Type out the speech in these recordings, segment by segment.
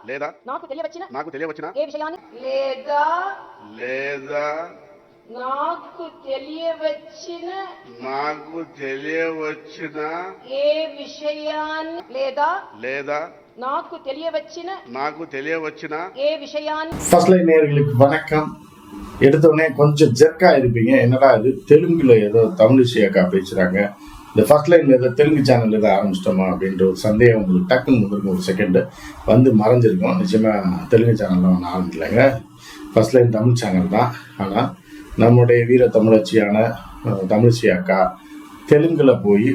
లేదా నాకు తెలియవచ్చిన ఏ విషయాన్ని లేదా నాకు తెలియవచ్చిన ఏ విషయాన్ని లేదా నాకు తెలియవచ్చిన ఏ விஷயான். ஃபர்ஸ்ட் லைன் நேயர்களுக்கு வணக்கம். எடுத்தோடனே கொஞ்சம் ஜெர்க்கா இருப்பீங்க, என்னடா இது தெலுங்குல ஏதோ தமிழிசை அக்கா பேசுறாங்க, இந்த ஃபர்ஸ்ட் லைன்ல ஏதோ தெலுங்கு சேனல் ஏதோ ஆரம்பிச்சிட்டோமா அப்படின்ற ஒரு சந்தேகம் உங்களுக்கு டக்குன்னு வந்துருக்கும். ஒரு செகண்ட் வந்து மறைஞ்சிருக்கும். நிச்சயமா தெலுங்கு சேனல்ல ஒன்று ஆரம்பிக்கலைங்க, ஃபர்ஸ்ட் லைன் தமிழ் சேனல் தான். ஆனால் நம்முடைய வீர தமிழச்சியான தமிழிசை அக்கா தெலுங்குல போய்,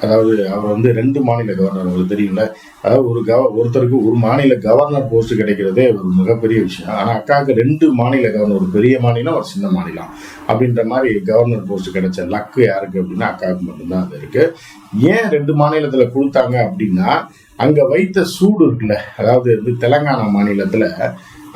அதாவது அவர் வந்து 2 மாநில கவர்னர், உங்களுக்கு தெரியுங்கள, அதாவது ஒருத்தருக்கு ஒரு மாநில கவர்னர் போஸ்ட் கிடைக்கிறதே ஒரு மிகப்பெரிய விஷயம். ஆனால் அக்காவுக்கு 2 மாநில கவர்னர், ஒரு பெரிய மாநிலம் ஒரு சின்ன மாநிலம் அப்படின்ற மாதிரி கவர்னர் போஸ்ட் கிடைச்ச லக்கு யாருக்கு அப்படின்னா அக்காவுக்கு மட்டும்தான் அது இருக்கு. ஏன் 2 மாநிலத்தில் கொடுத்தாங்க அப்படின்னா, அங்கே வைத்த சூடு இருக்குல்ல, அதாவது வந்து தெலங்கானா மாநிலத்தில்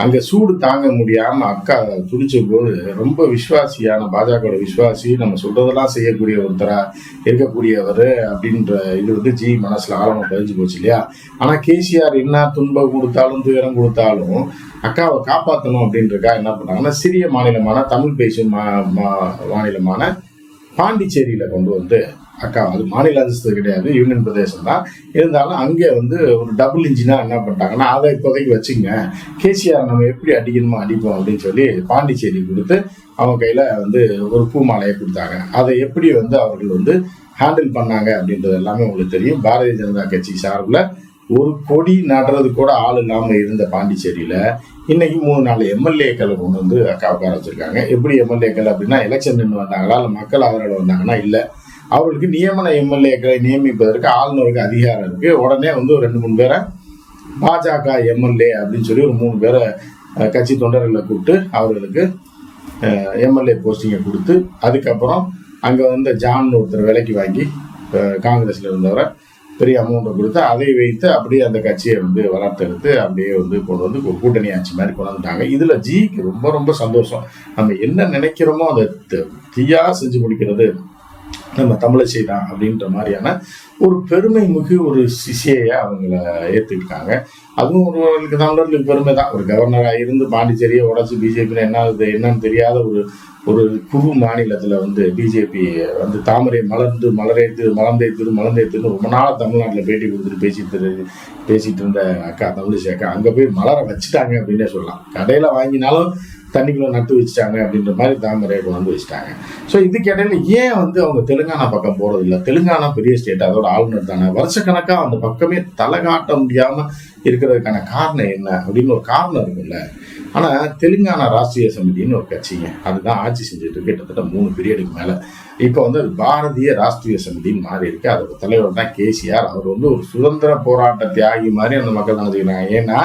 அங்கே சூடு தாங்க முடியாமல் அக்கா துடிச்ச போது ரொம்ப விஸ்வாசியான, பாஜக விஸ்வாசி, நம்ம சொல்றதெல்லாம் செய்யக்கூடிய ஒருத்தராக இருக்கக்கூடியவர் அப்படின்ற இது வந்து ஜி மனசில் ஆழமாக பதிஞ்சு போச்சு இல்லையா. ஆனால் கேசிஆர் என்ன துன்பம் கொடுத்தாலும் துயரம் கொடுத்தாலும் அக்காவை காப்பாற்றணும் அப்படின்றக்கா என்ன பண்ணாங்கன்னா, சிறிய மாநிலமான தமிழ் பேசும் மாநிலமான பாண்டிச்சேரியில் கொண்டு வந்து அக்கா, அது மாநில அந்தஸ்து கிடையாது, யூனியன் பிரதேசம் தான், இருந்தாலும் அங்கே வந்து ஒரு டபுள் இன்ஜினாக என்ன பண்ணிட்டாங்கன்னா, அதை இப்போதைக்கு வச்சுங்க, கேசிஆர் நம்ம எப்படி அடிக்கணுமோ அடிப்போம் அப்படின்னு சொல்லி பாண்டிச்சேரி கொடுத்து அவங்க கையில் வந்து ஒரு பூ மாலையை கொடுத்தாங்க. அதை எப்படி வந்து அவர்கள் வந்து ஹேண்டில் பண்ணாங்க அப்படின்றது எல்லாமே உங்களுக்கு தெரியும். பாரதிய ஜனதா கட்சி சார்பில் ஒரு கொடி நடுறது கூட ஆள் இல்லாமல் இருந்த பாண்டிச்சேரியில் இன்னைக்கு 3-4 எம்எல்ஏக்களை கொண்டு வந்து அக்கா உட்கார வச்சிருக்காங்க. எப்படி எம்எல்ஏக்கள் அப்படின்னா, எலெக்ஷன் நின்று வந்தாங்களா, இல்லை மக்கள் ஆதரவு வந்தாங்கன்னா இல்லை, அவர்களுக்கு நியமன எம்எல்ஏக்களை நியமிப்பதற்கு ஆளுநருக்கு அதிகாரம் இருக்கு. உடனே வந்து ஒரு 2-3 பேரை பாஜக எம்எல்ஏ அப்படின்னு சொல்லி ஒரு 3 பேரை கட்சி தொண்டர்களை கூப்பிட்டு அவர்களுக்கு எம்எல்ஏ போஸ்டிங்கை கொடுத்து, அதுக்கப்புறம் அங்கே வந்து ஜான் ஒருத்தர் விலைக்கு வாங்கி காங்கிரஸ்ல இருந்தவரை பெரிய அமௌண்ட்டை கொடுத்து அதை வைத்து அப்படியே அந்த கட்சியை வந்து வளர்த்தெடுத்து அப்படியே வந்து கொண்டு வந்து ஒரு கூட்டணி ஆட்சி மாதிரி கொண்டு வந்துட்டாங்க. இதுல ஜிக்கு ரொம்ப ரொம்ப சந்தோஷம். நம்ம என்ன நினைக்கிறோமோ அதை தீயா செஞ்சு முடிக்கிறது நம்ம தமிழிசை தான் அப்படின்ற மாதிரியான ஒரு பெருமை மிகு ஒரு சிஷியை அவங்கள ஏற்றுக்கிட்டாங்க. அதுவும் ஒருவர்களுக்கு தமிழர்களுக்கு பெருமை தான். ஒரு கவர்னராக இருந்து பாண்டிச்சேரியை உடச்சி பிஜேபி என்னன்னு தெரியாத ஒரு குறு மாநிலத்தில் வந்து பிஜேபி வந்து தாமரை மலர்ந்தேத்துன்னு ரொம்ப நாள் தமிழ்நாட்டில் பேட்டி கொடுத்துட்டு பேசிட்டு இருந்த அக்கா தமிழிசை அக்கா அங்கே போய் மலர வச்சுட்டாங்க அப்படின்னே சொல்லலாம். கடையில் வாங்கினாலும் தண்ணிக்குள்ள நட்டு வச்சுட்டாங்க அப்படின்ற மாதிரி தாமரையை கொண்டு வச்சுட்டாங்க. ஸோ இதுக்கு இடையில ஏன் வந்து அவங்க தெலுங்கானா பக்கம் போறது இல்லை? தெலுங்கானா பெரிய ஸ்டேட், அதோட ஆளுநர் தானே, வருஷக்கணக்காக அந்த பக்கமே தலை காட்ட முடியாம இருக்கிறதுக்கான காரணம் என்ன அப்படின்னு ஒரு காரணம் இருக்குல்ல. ஆனால் தெலுங்கானா ராஷ்டிரிய சமிதின்னு ஒரு கட்சிங்க, அதுதான் ஆட்சி செஞ்சுட்டு இருக்கு கிட்டத்தட்ட 3 பீரியடுக்கு மேலே. இப்போ வந்து அது பாரதிய ராஷ்டிரிய சமிதின்னு மாறி இருக்கு. அதோட தலைவர் தான் கேசிஆர். அவர் வந்து ஒரு சுதந்திர போராட்ட தியாகி மாதிரி அந்த மக்கள் நினைச்சுக்கிறாங்க. ஏன்னா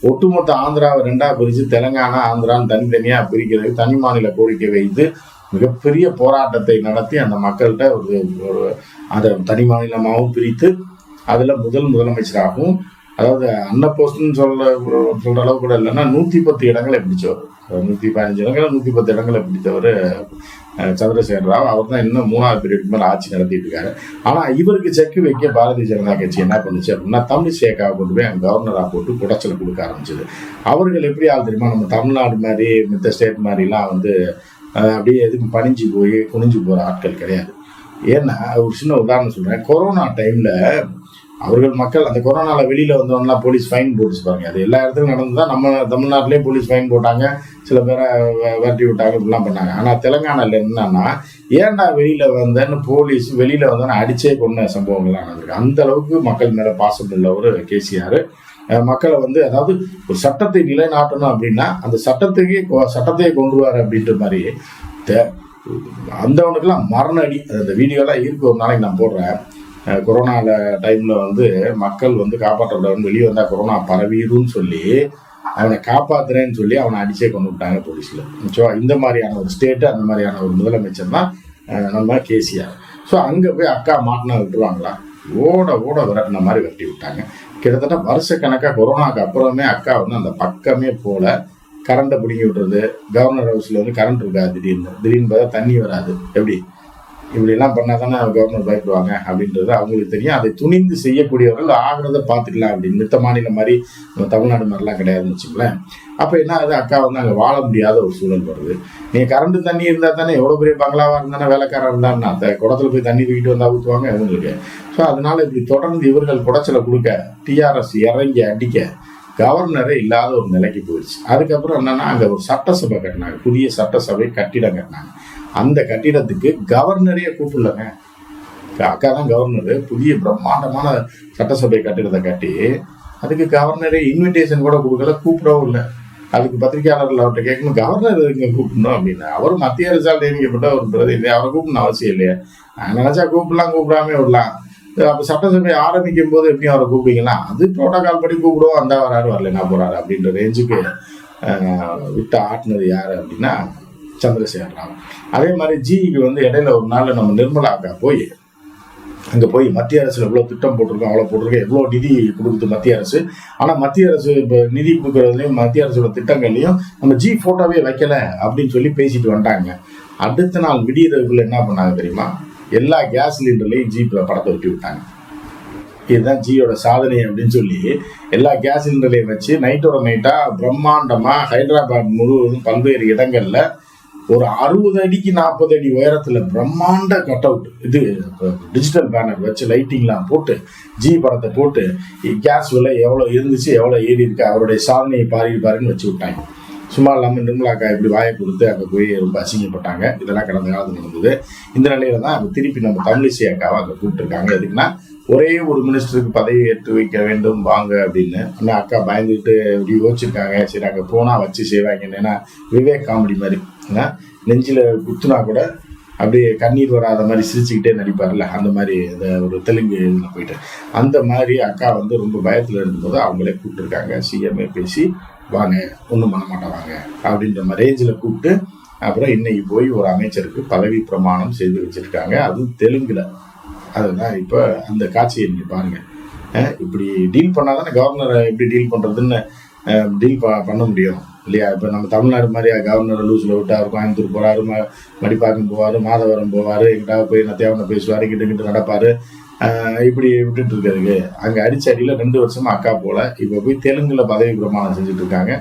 ஒட்டுமொத்த ஆந்திராவை 2ஆ பிரித்து தெலுங்கானா ஆந்திரான்னு தனித்தனியாக பிரிக்கிறதுக்கு தனி மாநில கோரிக்கை வைத்து மிகப்பெரிய போராட்டத்தை நடத்தி அந்த மக்கள்கிட்ட ஒரு அதை தனி மாநிலமாகவும் பிரித்து அதில் முதலமைச்சராகவும், அதாவது அன்னபோஸ்ட்னு சொல்ற அளவு கூட இல்லைன்னா 110 இடங்களை பிடிச்சவர், 115 இடங்களை 110 இடங்களை பிடித்தவர் சந்திரசேகர ராவ். அவர் தான் இன்னும் 3ஆவது பீரியட் மேலே ஆட்சி நடத்திட்டு இருக்காரு. ஆனால் இவருக்கு செக்கு வைக்க பாரதிய ஜனதா கட்சி என்ன பண்ணுச்சு அப்படின்னா, தமிழிசை அக்காவை கொண்டு போய் கவர்னராக போட்டு குடைச்சலை கொடுக்க ஆரம்பிச்சது. அவர்கள் எப்படி ஆள் தெரியுமா, நம்ம தமிழ்நாடு மாதிரி மித்த ஸ்டேட் மாதிரிலாம் வந்து அப்படியே எதுக்கும் பணிஞ்சு போய் குனிஞ்சு போகிற ஆட்கள் கிடையாது. ஏன்னா ஒரு சின்ன உதாரணம் சொல்கிறேன். கொரோனா டைமில் அவர்கள் மக்கள் அந்த கொரோனாவில் வெளியில் வந்தவங்கலாம் போலீஸ் ஃபைன் போட்டுச்சு பாருங்க. அது எல்லா இடத்துலையும் நடந்துதான். நம்ம தமிழ்நாட்டிலே போலீஸ் ஃபைன் போட்டாங்க, சில பேரை விரட்டி விட்டாங்க, இப்படிலாம் பண்ணாங்க. ஆனால் தெலுங்கானாவில் என்னன்னா, ஏன்டா வெளியில் வந்தேன்னு போலீஸ் வெளியில் வந்தோன்னு அடிச்சே கொண்ட சம்பவங்கள்லாம் நடந்திருக்கு. அந்த அளவுக்கு மக்கள் மேலே பாசம் உள்ள ஒரு கேசிஆர் மக்களை வந்து, அதாவது ஒரு சட்டத்தை நிலைநாட்டணும் அப்படின்னா அந்த சட்டத்தையே கொண்டுருவார் அப்படின்ற மாதிரி அந்தவனுக்கெல்லாம் மரண அடி. அந்த வீடியோலாம் இருக்கு, ஒரு நாளைக்கு நான் போடுறேன். கொரோனா டைமில் வந்து மக்கள் வந்து காப்பாற்றப்படவன் வெளியே வந்தால் கொரோனா பரவிடும்னு சொல்லி அவனை காப்பாற்றுறேன்னு சொல்லி அவனை அடிச்சே கொண்டு விட்டாங்க போலீஸில். ஸோ இந்த மாதிரியான ஒரு ஸ்டேட்டு, அந்த மாதிரியான ஒரு முதலமைச்சர் தான் நம்ம கேசிஆர். ஸோ அங்கே போய் அக்கா மாட்டினா விட்டுருவாங்களா? ஓட விரட்டின மாதிரி விரட்டி விட்டாங்க. கிட்டத்தட்ட வருஷக்கணக்காக கொரோனாக்கு அப்புறமே அக்கா வந்து அந்த பக்கமே போல, கரண்ட்டை பிடிங்கி விட்டுறது. கவர்னர் ஹவுஸில் வந்து கரண்ட் இருக்காது, திடீர்னு பார்த்தா தண்ணி வராது. எப்படி இப்படிலாம் பண்ணால் தானே கவர்னர் பயப்படுவாங்க அப்படின்றது அவங்களுக்கு தெரியும். அதை துணிந்து செய்யக்கூடியவர்கள் ஆகிறத பார்த்துக்கலாம் அப்படின்னு. மித்த மாநிலம் மாதிரி நம்ம தமிழ்நாடு மாதிரிலாம் கிடையாதுன்னு வச்சுங்களேன். அப்போ என்ன ஆகுது, அக்கா வந்து அங்கே வாழ முடியாத ஒரு சூழல் வருது. நீங்கள் கரண்ட் தண்ணி இருந்தால் தானே, எவ்வளோ பெரிய பங்களாவாக இருந்தானே வேலைக்காரன் இருந்தான்னா அந்த குடத்துல போய் தண்ணி தூக்கிட்டு வந்தால் ஊற்றுவாங்க இவங்களுக்கு. ஸோ அதனால இப்படி தொடர்ந்து இவர்கள் குடைச்சலை கொடுக்க டிஆர்எஸ் இறங்கி அடிக்க கவர்னரே இல்லாத ஒரு நிலைக்கு போயிடுச்சு. அதுக்கப்புறம் என்னன்னா, அங்கே ஒரு சட்டசபை கட்டினாங்க, புதிய சட்டசபை கட்டிடம் கட்டினாங்க. அந்த கட்டிடத்துக்கு கவர்னரையே கூப்பிடலங்க. அக்கா தான் கவர்னரு. புதிய பிரம்மாண்டமான சட்டசபை கட்டிடத்தை கட்டி அதுக்கு கவர்னரே இன்விடேஷன் கூட கொடுக்கல, கூப்பிடவும் இல்லை. அதுக்கு பத்திரிகையாளர்கள் அவர்கிட்ட கேட்கணும், கவர்னர் இங்கே கூப்பிடணும் அப்படின்னு. அவர் மத்திய அரசால் நியமிக்கப்பட்ட ஒரு பிரதிநிதி, அவரை கூப்பிடணும் அவசியம் இல்லையா? நான் நினைச்சா கூப்பிடலாம், கூப்பிடாமே விடலாம். அப்போ சட்டசபை ஆரம்பிக்கும் போது எப்படி அவரை கூப்பிட்டீங்களா, அது புரோட்டோகால் படி கூப்பிடுவோம், அந்த வராரு வரல நான் போறாரு அப்படின்ற ரேஞ்சுக்கு விட்டு ஆட்டினது யாரு அப்படின்னா சந்திரசேகர் ராவ். அதே மாதிரி ஜிக்கு வந்து இடையில ஒரு நாள் நம்ம நிர்மலா அக்கா போய் அங்கே போய் மத்திய அரசுல எவ்வளோ திட்டம் போட்டிருக்கோம், அவ்வளோ போட்டிருக்கோம், எவ்வளோ நிதி கொடுக்குது மத்திய அரசு. ஆனால் மத்திய அரசு இப்போ நிதி கொடுக்குறதுலையும் மத்திய அரசோட திட்டங்கள்லையும் நம்ம ஜி ஃபோட்டோவே வைக்கல அப்படின்னு சொல்லி பேசிட்டு வந்துட்டாங்க. அடுத்த நாள் விடியறதுக்குள்ள என்ன பண்ணாங்க தெரியுமா, எல்லா கேஸ் சிலிண்டர்லையும் ஜி படத்தை ஒட்டி விட்டாங்க. இதுதான் ஜியோட சாதனை அப்படின்னு சொல்லி எல்லா கேஸ் சிலிண்டர்லையும் வச்சு நைட்டோட நைட்டா பிரம்மாண்டமா ஹைதராபாத் முழுவதும் பல்வேறு இடங்கள்ல ஒரு 60 அடிக்கு 40 அடி உயரத்துல பிரம்மாண்ட கட் அவுட், இது டிஜிட்டல் பேனர் வச்சு லைட்டிங்லாம் போட்டு ஜி படத்தை போட்டு கேஸ் விலை எவ்வளோ இருந்துச்சு, எவ்வளோ ஏறி இருக்கு, அவருடைய சாதனையை பாருன்னு வச்சு விட்டாங்க. சும்மா இல்லாமல் நிர்மலாக்கா இப்படி வாயை கொடுத்து அங்கே போய் ரொம்ப அசிங்கப்பட்டாங்க. இதெல்லாம் கடந்த காலத்தில் நடந்தது. இந்த நிலையில தான் அங்கே திருப்பி நம்ம தமிழிசை அக்காவை அங்கே கூப்பிட்டுருக்காங்க. எதுக்குன்னா, ஒரே ஒரு மினிஸ்டருக்கு பதவி ஏற்று வைக்க வேண்டும் வாங்க அப்படின்னு. ஆனால் அக்கா பயந்துக்கிட்டு இப்படி யோசிச்சிருக்காங்க. சரி அங்கே போனால் வச்சு செய்வாங்கன்னு. ஏன்னா விவேக் காமெடி மாதிரி நெஞ்சில் குத்துனா கூட அப்படியே கண்ணீர் வராத மாதிரி சிரிச்சுக்கிட்டே நடிப்பார்ல, அந்த மாதிரி இந்த ஒரு தெலுங்கு இதில் போயிட்டு அந்த மாதிரி அக்கா வந்து ரொம்ப பயத்தில் இருந்தபோது அவங்களே கூப்பிட்டுருக்காங்க. சிஎம்ஏ பேசி வாங்க, ஒன்றும் பண்ண மாட்டாங்க அப்படின்ற மாதிரி ரேஞ்சில் கூப்பிட்டு அப்புறம் இன்னைக்கு போய் ஒரு அமைச்சருக்கு பதவி பிரமாணம் செய்து வச்சிருக்காங்க, அதுவும் தெலுங்குல. அதுதான் இப்போ அந்த காட்சியை நீங்கள் பாருங்க. இப்படி டீல் பண்ணாதானே கவர்னரை எப்படி டீல் பண்ணுறதுன்னு டீல் பண்ண முடியும் இல்லையா? இப்போ நம்ம தமிழ்நாடு மாதிரி கவர்னர் லூஸில் விட்டு அவர் கோயம்புத்தூர் போகிறாரு, மடிப்பாக்கம் போவார், மாதவரம் போவார், எங்கிட்ட போய் நான் தேவனை பேசுவார், கிட்ட நடப்பார். இப்படி விட்டுட்டு இருக்கிறதுக்கு அங்கே அடிச்ச அடியில் 2 வருஷமா அக்கா போல இப்போ போய் தெலுங்குல பதவி பிரமாணம் செஞ்சுட்டு இருக்காங்க.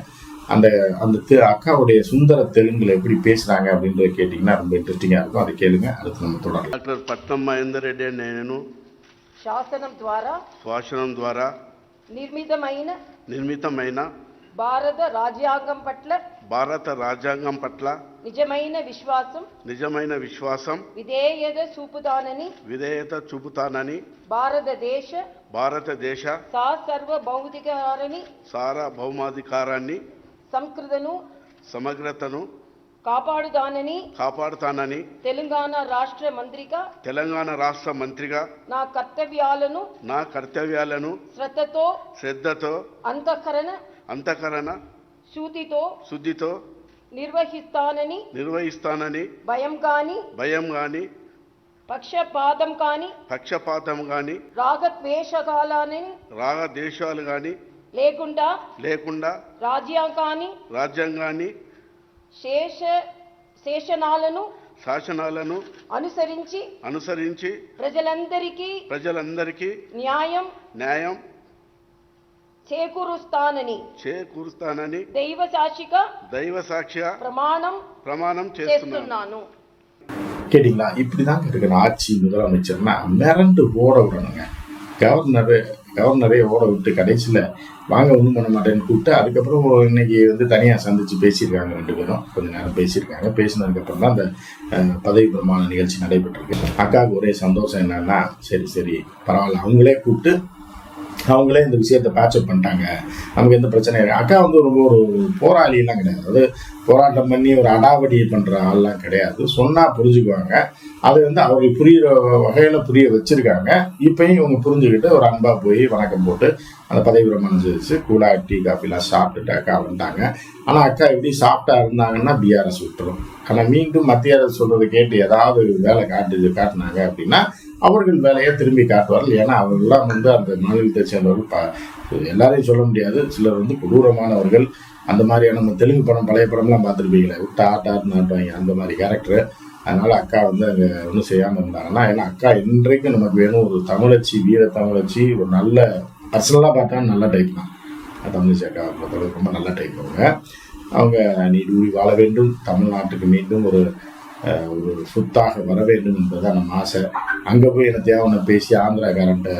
அந்த அந்த அக்காவுடைய சுந்தர தெலுங்குல எப்படி பேசுறாங்க அப்படின்றத கேட்டிங்கன்னா ரொம்ப இன்ட்ரெஸ்டிங்காக இருக்கும். அதை கேளுங்க, அடுத்து நம்ம தொடரலாம். డాక్టర్ పట్నం మహేందర్ రెడ్డి నేను శాసనం ద్వారా నిర్మితమైన భారత రాజ్యాంగం పట్ల నిజమైన విశ్వాసం విధేయత చూపుతానని భారతదేశ సార్వభౌమాధికారాన్ని సమగ్రతను కాపాడుతానని తెలంగాణ రాష్ట్ర మంత్రిగా నా కర్తవ్యాలను శ్రద్ధతో అంతఃకరణ శుద్ధితో నిర్వహిస్తానని భయం గాని పక్షపాతం గాని రాగద్వేషాలు గాని లేకుండా రాజ్యాంగాన్ని శాసనాలను అనుసరించి ప్రజలందరికీ న్యాయం చేకూరుస్తానని దైవ సాక్షిగా ప్రమాణం చేస్తున్నాను. கேட்டீங்களா? இப்படிதாங்க இருக்கிற ஆட்சி முதலமைச்சர்னா மிரண்டு ஓட விடணுங்க. கவர்னரே ஓட விட்டு கடைசியில் வாங்க ஒன்றும் பண்ண மாட்டேன்னு கூப்பிட்டு அதுக்கப்புறம் இன்னைக்கு வந்து தனியாக சந்திச்சு பேசியிருக்காங்க. 2 பேரும் கொஞ்ச நேரம் பேசியிருக்காங்க. பேசினதுக்கப்புறம் தான் அந்த பதவி பிரமாண நிகழ்ச்சி நடைபெற்றிருக்கு. அக்காவுக்கு ஒரே சந்தோஷம் என்னன்னா, சரி பரவாயில்ல, அவங்களே கூப்பிட்டு அவங்களே இந்த விஷயத்தை பேட்சப் பண்ணிட்டாங்க, நமக்கு எந்த பிரச்சனையும் இல்லை. அக்கா வந்து ரொம்ப ஒரு போராளியெல்லாம் கிடையாது, அது போராட்டம் பண்ணி ஒரு அடாவடி பண்ணுற ஆள்லாம் கிடையாது. சொன்னால் புரிஞ்சுக்குவாங்க. அது வந்து அவர்கள் புரிகிற வகையில் புரிய வச்சுருக்காங்க. இப்போயும் இவங்க புரிஞ்சுக்கிட்டு ஒரு அன்பாக போய் வணக்கம் போட்டு அந்த பதவி பிரமாணம் செய்து கூட டீ காஃபிலாம் சாப்பிட்டுட்டு அக்கா வந்துட்டாங்க. ஆனால் அக்கா எப்படி சாப்பிட்டா இருந்தாங்கன்னா பிஆர்எஸ் விட்டுரும். ஆனால் மீண்டும் மத்திய அரசு சொல்கிறத கேட்டு ஏதாவது வேலை காட்டினாங்க அப்படின்னா அவர்கள் வேலையை திரும்பி காட்டுவார்கள். ஏன்னா அவர்கள்லாம் அந்த மாநிலத்தை சேர்ந்தவர்கள் எல்லாரையும் சொல்ல முடியாது. சிலர் கொடூரமானவர்கள். அந்த மாதிரியான நம்ம தெலுங்கு படம் பழைய படம்லாம் பார்த்துருப்பீங்களே, விட்டு ஆட்டாட்டு நாட்டுவாங்க, அந்த மாதிரி கேரக்டரு. அதனால அக்கா அங்கே ஒன்றும் செய்யாமல் இருந்தாங்கன்னா, ஏன்னா அக்கா இன்றைக்கும் நமக்கு வேணும் ஒரு தமிழச்சி, வீர தமிழச்சி, ஒரு நல்ல பர்சனலாக பார்த்தா நல்ல டைப் தான் தமிழச்சி அக்கா பொறுத்தளவுக்கு ரொம்ப நல்ல டைப். அவங்க நீடூழி வாழ வேண்டும், தமிழ்நாட்டுக்கு மீண்டும் ஒரு சொத்தாக வர வேண்டும் என்பதுதான் நம்ம ஆசை. அங்கே போய் என்ன தேவனை பேசி ஆந்திராக்காரன்ட்ட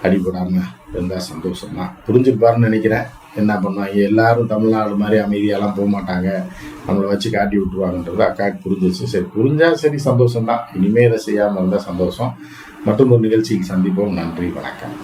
அடிபடாமல் இருந்தால் சந்தோஷம் தான். புரிஞ்சுருப்பாருன்னு நினைக்கிறேன். என்ன பண்ணுவாங்க, எல்லாரும் தமிழ்நாடு மாதிரி அமைதியெல்லாம் போக மாட்டாங்க, நம்மளை வச்சு காட்டி விட்டுருவாங்கன்றது அக்காவுக்கு புரிஞ்சிச்சு. சரி, புரிஞ்சால் சரி, சந்தோஷம்தான். இனிமேல் இதை செய்யாமல் இருந்தால் சந்தோஷம். மற்றும் ஒரு நிகழ்ச்சியில் சந்திப்போம். நன்றி, வணக்கம்.